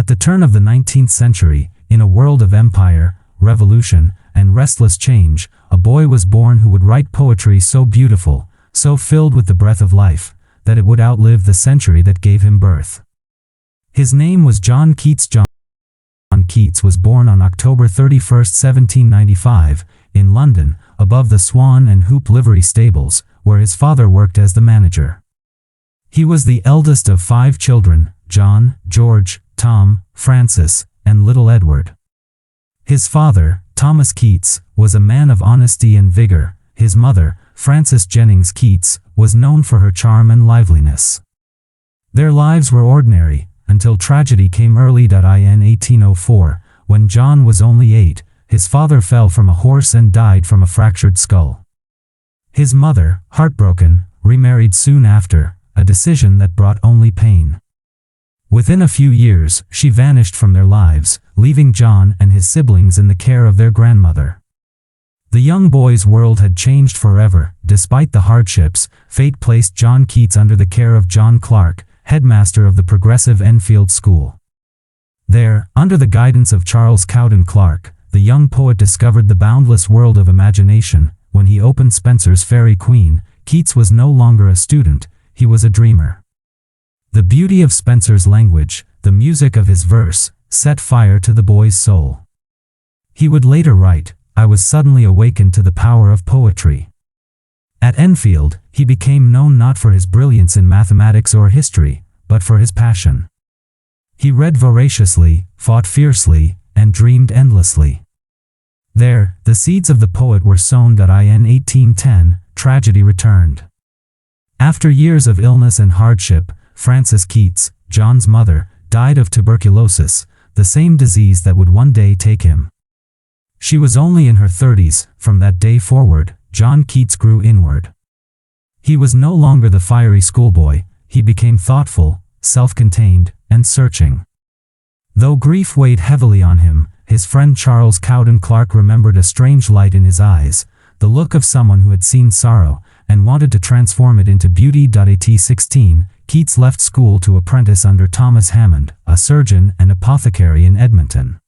At the turn of the 19th century, in a world of empire, revolution, and restless change, a boy was born who would write poetry so beautiful, so filled with the breath of life, that it would outlive the century that gave him birth. His name was John Keats. John Keats was born on October 31, 1795, in London, above the Swan and Hoop livery stables, where his father worked as the manager. He was the eldest of 5 children: John, George, Tom, Francis, and little Edward. His father, Thomas Keats, was a man of honesty and vigor. His mother, Frances Jennings Keats, was known for her charm and liveliness. Their lives were ordinary, until tragedy came early. In 1804, when John was only 8, his father fell from a horse and died from a fractured skull. His mother, heartbroken, remarried soon after, a decision that brought only pain. Within a few years, she vanished from their lives, leaving John and his siblings in the care of their grandmother. The young boy's world had changed forever. Despite the hardships, fate placed John Keats under the care of John Clark, headmaster of the progressive Enfield School. There, under the guidance of Charles Cowden Clarke, the young poet discovered the boundless world of imagination. When he opened Spenser's Faerie Queene, Keats was no longer a student, he was a dreamer. The beauty of Spenser's language, the music of his verse, set fire to the boy's soul. He would later write, "I was suddenly awakened to the power of poetry." At Enfield, he became known not for his brilliance in mathematics or history, but for his passion. He read voraciously, fought fiercely, and dreamed endlessly. There, the seeds of the poet were sown. In 1810, tragedy returned. After years of illness and hardship, Frances Keats, John's mother, died of tuberculosis, the same disease that would one day take him. She was only in her 30s. From that day forward, John Keats grew inward. He was no longer the fiery schoolboy, he became thoughtful, self-contained, and searching. Though grief weighed heavily on him, his friend Charles Cowden Clarke remembered a strange light in his eyes, the look of someone who had seen sorrow, and wanted to transform it into beauty. At 16, Keats left school to apprentice under Thomas Hammond, a surgeon and apothecary in Edmonton.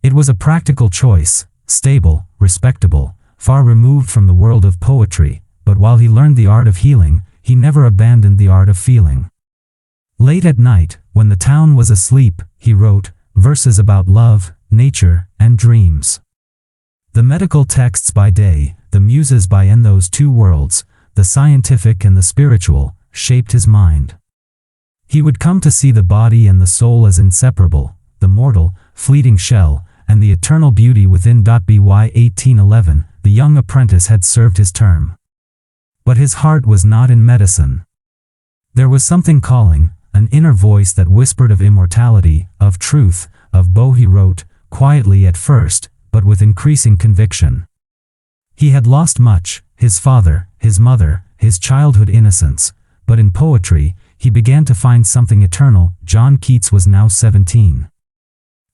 It was a practical choice, stable, respectable, far removed from the world of poetry, but while he learned the art of healing, he never abandoned the art of feeling. Late at night, when the town was asleep, he wrote verses about love, nature, and dreams. The medical texts by day, the muses by in those two worlds, the scientific and the spiritual, shaped his mind. He would come to see the body and the soul as inseparable, the mortal, fleeting shell, and the eternal beauty within. By 1811, the young apprentice had served his term. But his heart was not in medicine. There was something calling, an inner voice that whispered of immortality, of truth, of Bo. He wrote, quietly at first, but with increasing conviction. He had lost much, his father, his mother, his childhood innocence, but in poetry, he began to find something eternal. John Keats was now 17.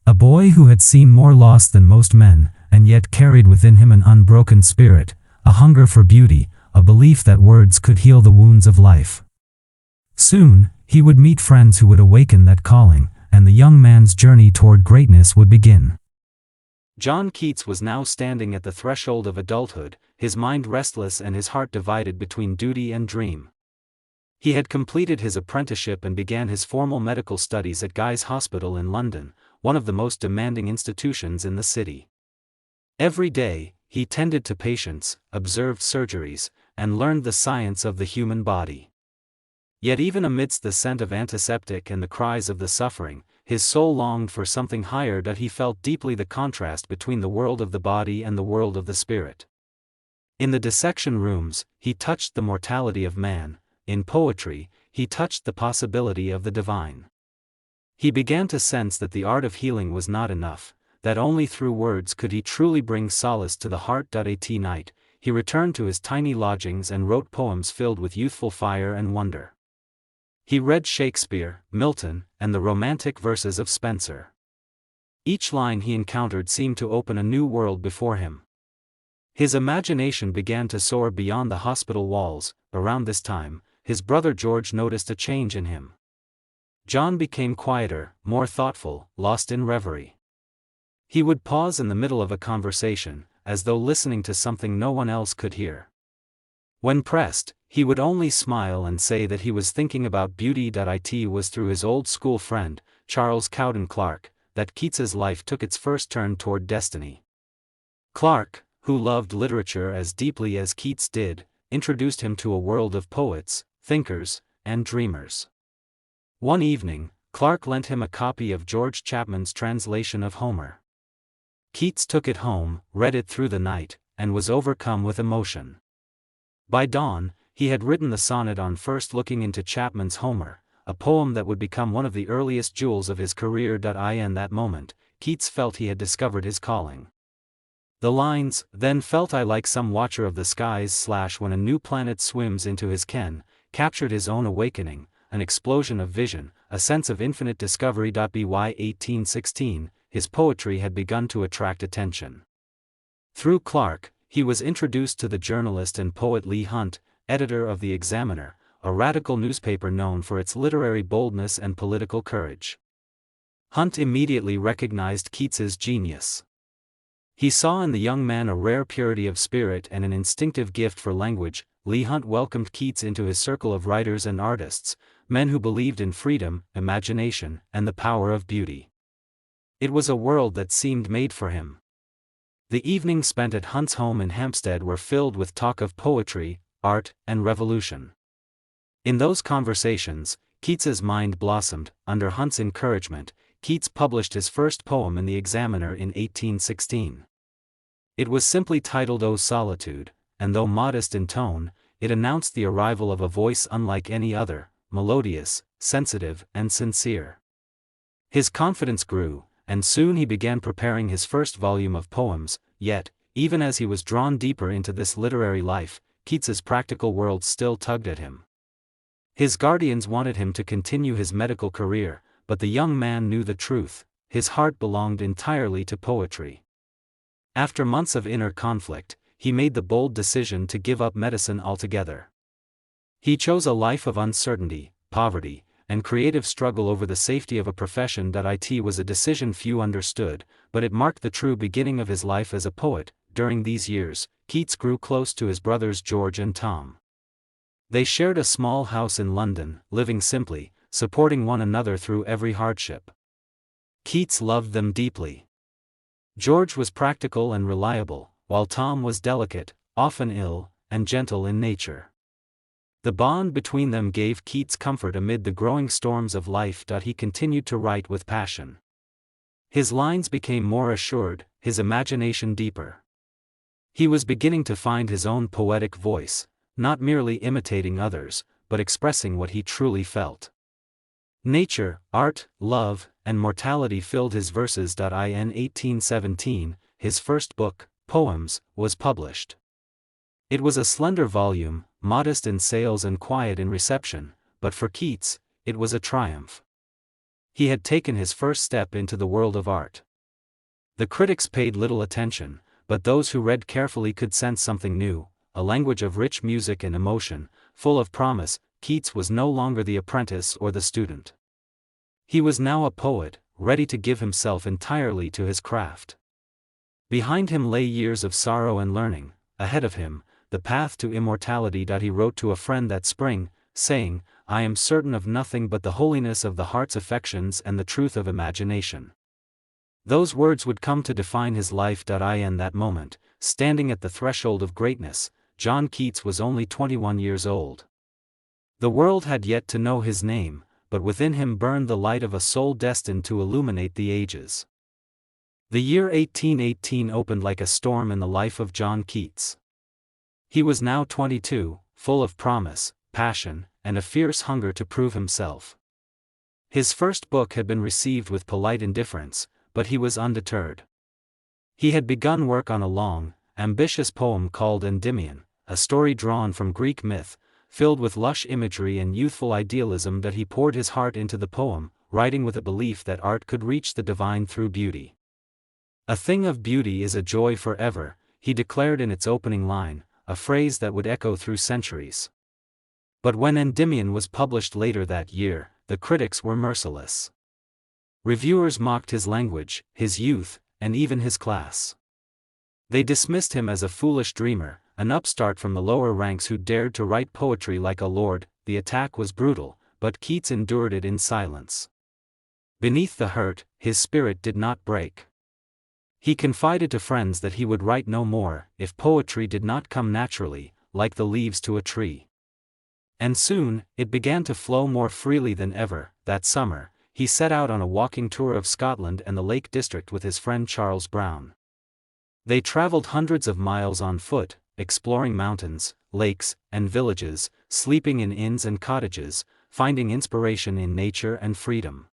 A boy who had seen more loss than most men, and yet carried within him an unbroken spirit, a hunger for beauty, a belief that words could heal the wounds of life. Soon, he would meet friends who would awaken that calling, and the young man's journey toward greatness would begin. John Keats was now standing at the threshold of adulthood, his mind restless and his heart divided between duty and dream. He had completed his apprenticeship and began his formal medical studies at Guy's Hospital in London, one of the most demanding institutions in the city. Every day, he tended to patients, observed surgeries, and learned the science of the human body. Yet even amidst the scent of antiseptic and the cries of the suffering, his soul longed for something higher. He felt deeply the contrast between the world of the body and the world of the spirit. In the dissection rooms, he touched the mortality of man. In poetry, he touched the possibility of the divine. He began to sense that the art of healing was not enough, that only through words could he truly bring solace to the heart. At night, he returned to his tiny lodgings and wrote poems filled with youthful fire and wonder. He read Shakespeare, Milton, and the romantic verses of Spenser. Each line he encountered seemed to open a new world before him. His imagination began to soar beyond the hospital walls. Around this time, his brother George noticed a change in him. John became quieter, more thoughtful, lost in reverie. He would pause in the middle of a conversation, as though listening to something no one else could hear. When pressed, he would only smile and say that he was thinking about beauty. It was through his old school friend, Charles Cowden Clarke, that Keats's life took its first turn toward destiny. Clarke, who loved literature as deeply as Keats did, introduced him to a world of poets, thinkers, and dreamers. One evening, Clarke lent him a copy of George Chapman's translation of Homer. Keats took it home, read it through the night, and was overcome with emotion. By dawn, he had written the sonnet on first looking into Chapman's Homer, a poem that would become one of the earliest jewels of his career. In that moment, Keats felt he had discovered his calling. The lines, "Then felt I like some watcher of the skies / when a new planet swims into his ken," captured his own awakening, an explosion of vision, a sense of infinite discovery. By 1816, his poetry had begun to attract attention. Through Clarke, he was introduced to the journalist and poet Leigh Hunt, editor of The Examiner, a radical newspaper known for its literary boldness and political courage. Hunt immediately recognized Keats's genius. He saw in the young man a rare purity of spirit and an instinctive gift for language. Leigh Hunt welcomed Keats into his circle of writers and artists, men who believed in freedom, imagination, and the power of beauty. It was a world that seemed made for him. The evenings spent at Hunt's home in Hampstead were filled with talk of poetry, art, and revolution. In those conversations, Keats's mind blossomed. Under Hunt's encouragement, Keats published his first poem in The Examiner in 1816. It was simply titled O Solitude, and though modest in tone, it announced the arrival of a voice unlike any other, melodious, sensitive, and sincere. His confidence grew, and soon he began preparing his first volume of poems. Yet, even as he was drawn deeper into this literary life, Keats's practical world still tugged at him. His guardians wanted him to continue his medical career, but the young man knew the truth: his heart belonged entirely to poetry. After months of inner conflict, he made the bold decision to give up medicine altogether. He chose a life of uncertainty, poverty, and creative struggle over the safety of a profession. It was a decision few understood, but it marked the true beginning of his life as a poet. During these years, Keats grew close to his brothers George and Tom. They shared a small house in London, living simply, supporting one another through every hardship. Keats loved them deeply. George was practical and reliable, while Tom was delicate, often ill, and gentle in nature. The bond between them gave Keats comfort amid the growing storms of life. He continued to write with passion. His lines became more assured, his imagination deeper. He was beginning to find his own poetic voice, not merely imitating others, but expressing what he truly felt. Nature, art, love, and mortality filled his verses. In 1817, his first book, Poems, was published. It was a slender volume, modest in sales and quiet in reception, but for Keats, it was a triumph. He had taken his first step into the world of art. The critics paid little attention, but those who read carefully could sense something new, a language of rich music and emotion, full of promise. Keats was no longer the apprentice or the student. He was now a poet, ready to give himself entirely to his craft. Behind him lay years of sorrow and learning, ahead of him, the path to immortality. He wrote to a friend that spring, saying, "I am certain of nothing but the holiness of the heart's affections and the truth of imagination." Those words would come to define his life. In that moment, standing at the threshold of greatness, John Keats was only 21 years old. The world had yet to know his name, but within him burned the light of a soul destined to illuminate the ages. The year 1818 opened like a storm in the life of John Keats. He was now 22, full of promise, passion, and a fierce hunger to prove himself. His first book had been received with polite indifference, but he was undeterred. He had begun work on a long, ambitious poem called Endymion, a story drawn from Greek myth, filled with lush imagery and youthful idealism. He poured his heart into the poem, writing with a belief that art could reach the divine through beauty. "A thing of beauty is a joy forever," he declared in its opening line, a phrase that would echo through centuries. But when Endymion was published later that year, the critics were merciless. Reviewers mocked his language, his youth, and even his class. They dismissed him as a foolish dreamer, an upstart from the lower ranks who dared to write poetry like a lord. The attack was brutal, but Keats endured it in silence. Beneath the hurt, his spirit did not break. He confided to friends that he would write no more, if poetry did not come naturally, like the leaves to a tree. And soon, it began to flow more freely than ever. That summer, he set out on a walking tour of Scotland and the Lake District with his friend Charles Browne. They traveled hundreds of miles on foot, exploring mountains, lakes, and villages, sleeping in inns and cottages, finding inspiration in nature and freedom.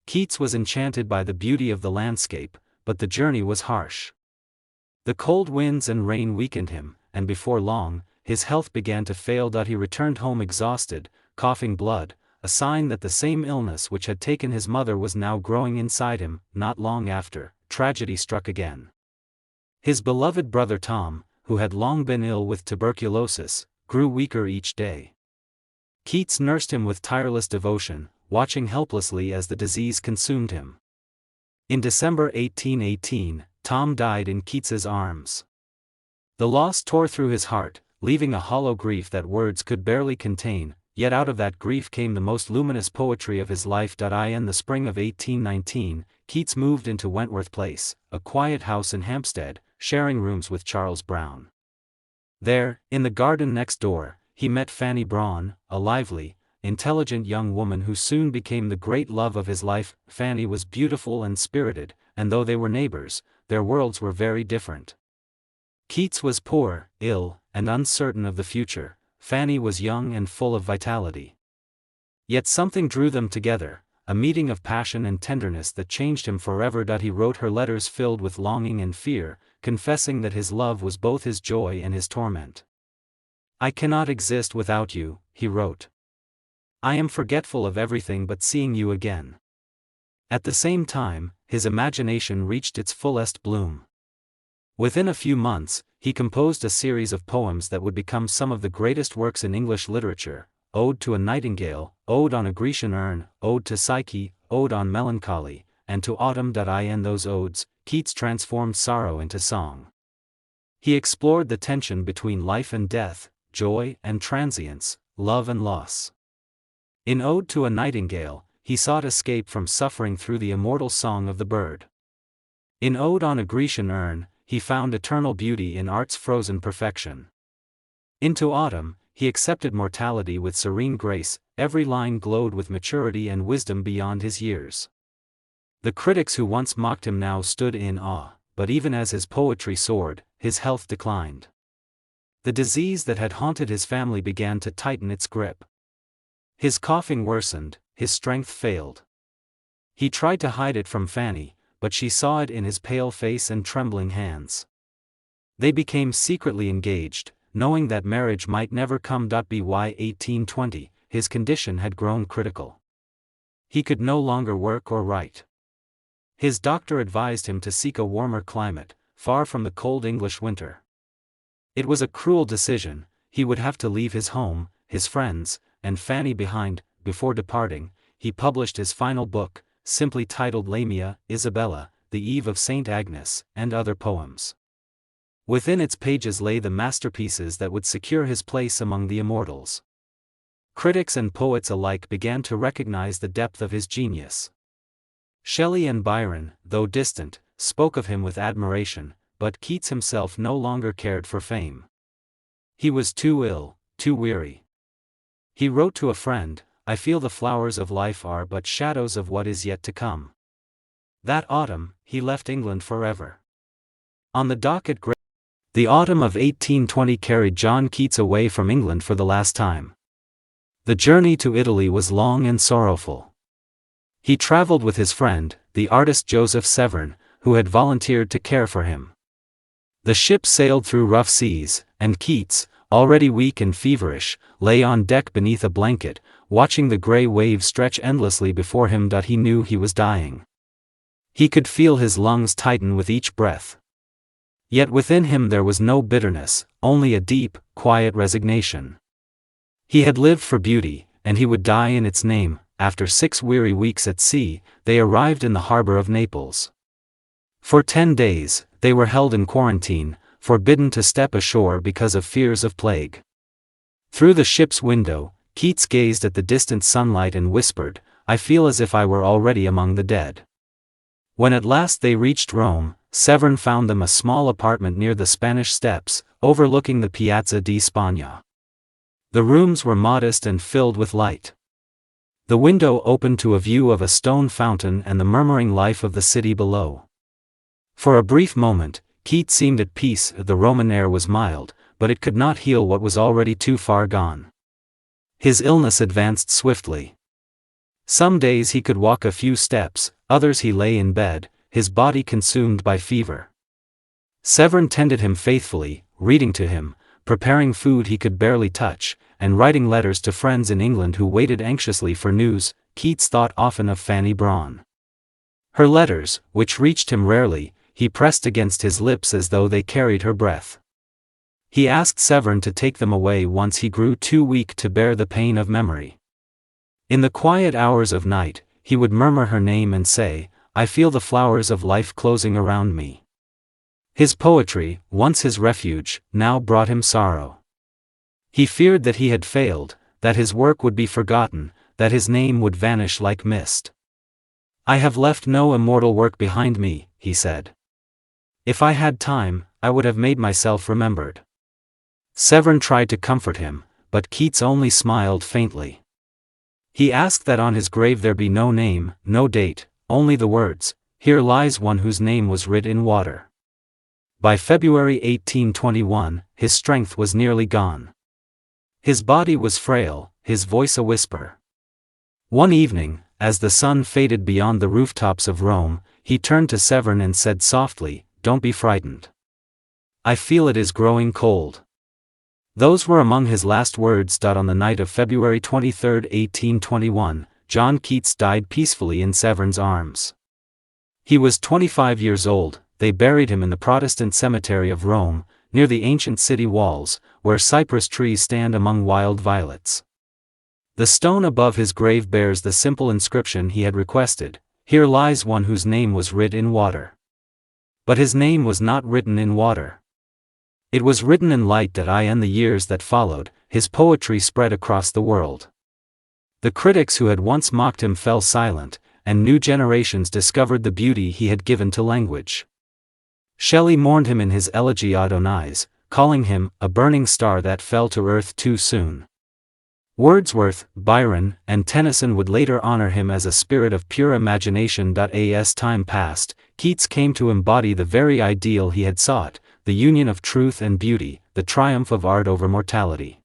Keats was enchanted by the beauty of the landscape, but the journey was harsh. The cold winds and rain weakened him, and before long, his health began to fail. He returned home exhausted, coughing blood, a sign that the same illness which had taken his mother was now growing inside him. Not long after, tragedy struck again. His beloved brother Tom, who had long been ill with tuberculosis, grew weaker each day. Keats nursed him with tireless devotion, watching helplessly as the disease consumed him. In December 1818, Tom died in Keats's arms. The loss tore through his heart, leaving a hollow grief that words could barely contain, yet out of that grief came the most luminous poetry of his life. In the spring of 1819, Keats moved into Wentworth Place, a quiet house in Hampstead, sharing rooms with Charles Browne. There, in the garden next door, he met Fanny Brawne, a lively, intelligent young woman who soon became the great love of his life. Fanny was beautiful and spirited, and though they were neighbors, their worlds were very different. Keats was poor, ill, and uncertain of the future. Fanny was young and full of vitality. Yet something drew them together, a meeting of passion and tenderness that changed him forever. He wrote her letters filled with longing and fear, confessing that his love was both his joy and his torment. "I cannot exist without you," he wrote. "I am forgetful of everything but seeing you again." At the same time, his imagination reached its fullest bloom. Within a few months, he composed a series of poems that would become some of the greatest works in English literature: Ode to a Nightingale, Ode on a Grecian Urn, Ode to Psyche, Ode on Melancholy, and to Autumn. In those odes, Keats transformed sorrow into song. He explored the tension between life and death, joy and transience, love and loss. In Ode to a Nightingale, he sought escape from suffering through the immortal song of the bird. In Ode on a Grecian Urn, he found eternal beauty in art's frozen perfection. Into Autumn, he accepted mortality with serene grace. Every line glowed with maturity and wisdom beyond his years. The critics who once mocked him now stood in awe, but even as his poetry soared, his health declined. The disease that had haunted his family began to tighten its grip. His coughing worsened, his strength failed. He tried to hide it from Fanny, but she saw it in his pale face and trembling hands. They became secretly engaged, knowing that marriage might never come. By 1820, his condition had grown critical. He could no longer work or write. His doctor advised him to seek a warmer climate, far from the cold English winter. It was a cruel decision. He would have to leave his home, his friends, and Fanny behind. Before departing, he published his final book, simply titled Lamia, Isabella, the Eve of St. Agnes, and other poems. Within its pages lay the masterpieces that would secure his place among the immortals. Critics and poets alike began to recognize the depth of his genius. Shelley and Byron, though distant, spoke of him with admiration, but Keats himself no longer cared for fame. He was too ill, too weary. He wrote to a friend, "I feel the flowers of life are but shadows of what is yet to come." That autumn, he left England forever. On the dock at the autumn of 1820 carried John Keats away from England for the last time. The journey to Italy was long and sorrowful. He traveled with his friend, the artist Joseph Severn, who had volunteered to care for him. The ship sailed through rough seas, and Keats, already weak and feverish, lay on deck beneath a blanket, watching the grey waves stretch endlessly before him. He knew he was dying. He could feel his lungs tighten with each breath. Yet within him there was no bitterness, only a deep, quiet resignation. He had lived for beauty, and he would die in its name. after 6 weary weeks at sea, they arrived in the harbor of Naples. For 10 days, they were held in quarantine, forbidden to step ashore because of fears of plague. Through the ship's window, Keats gazed at the distant sunlight and whispered, "I feel as if I were already among the dead." When at last they reached Rome, Severin found them a small apartment near the Spanish Steps, overlooking the Piazza di Spagna. The rooms were modest and filled with light. The window opened to a view of a stone fountain and the murmuring life of the city below. For a brief moment, Keats seemed at peace. The Roman air was mild, but it could not heal what was already too far gone. His illness advanced swiftly. Some days he could walk a few steps, others he lay in bed, his body consumed by fever. Severin tended him faithfully, reading to him, preparing food he could barely touch, and writing letters to friends in England who waited anxiously for news. Keats thought often of Fanny Brawne. Her letters, which reached him rarely, he pressed against his lips as though they carried her breath. He asked Severin to take them away once he grew too weak to bear the pain of memory. In the quiet hours of night, he would murmur her name and say, "I feel the flowers of life closing around me." His poetry, once his refuge, now brought him sorrow. He feared that he had failed, that his work would be forgotten, that his name would vanish like mist. "I have left no immortal work behind me," he said. "If I had time, I would have made myself remembered." Severin tried to comfort him, but Keats only smiled faintly. He asked that on his grave there be no name, no date, only the words, "Here lies one whose name was writ in water." By February 1821, his strength was nearly gone. His body was frail, his voice a whisper. One evening, as the sun faded beyond the rooftops of Rome, he turned to Severin and said softly, "Don't be frightened. I feel it is growing cold." Those were among his last words. On the night of February 23, 1821, John Keats died peacefully in Severin's arms. He was 25 years old. They buried him in the Protestant cemetery of Rome, near the ancient city walls, where cypress trees stand among wild violets. The stone above his grave bears the simple inscription he had requested, "Here lies one whose name was writ in water." But his name was not written in water. It was written in light. In the years that followed, his poetry spread across the world. The critics who had once mocked him fell silent, and new generations discovered the beauty he had given to language. Shelley mourned him in his elegy Adonais, calling him a burning star that fell to earth too soon. Wordsworth, Byron, and Tennyson would later honor him as a spirit of pure imagination. As time passed, Keats came to embody the very ideal he had sought, the union of truth and beauty, the triumph of art over mortality.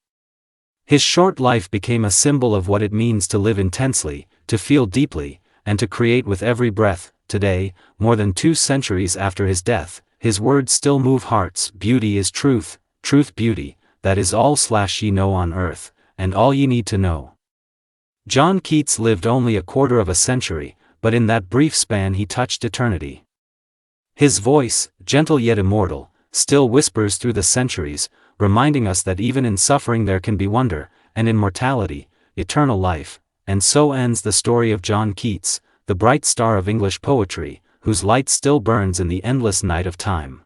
His short life became a symbol of what it means to live intensely, to feel deeply, and to create with every breath. Today, more than 2 centuries after his death, his words still move hearts. Beauty is truth, truth beauty, that is all ye know on earth, and all ye need to know. John Keats lived only a quarter of a century, but in that brief span he touched eternity. His voice, gentle yet immortal, still whispers through the centuries, reminding us that even in suffering there can be wonder, and in mortality, eternal life. And so ends the story of John Keats, the bright star of English poetry, whose light still burns in the endless night of time.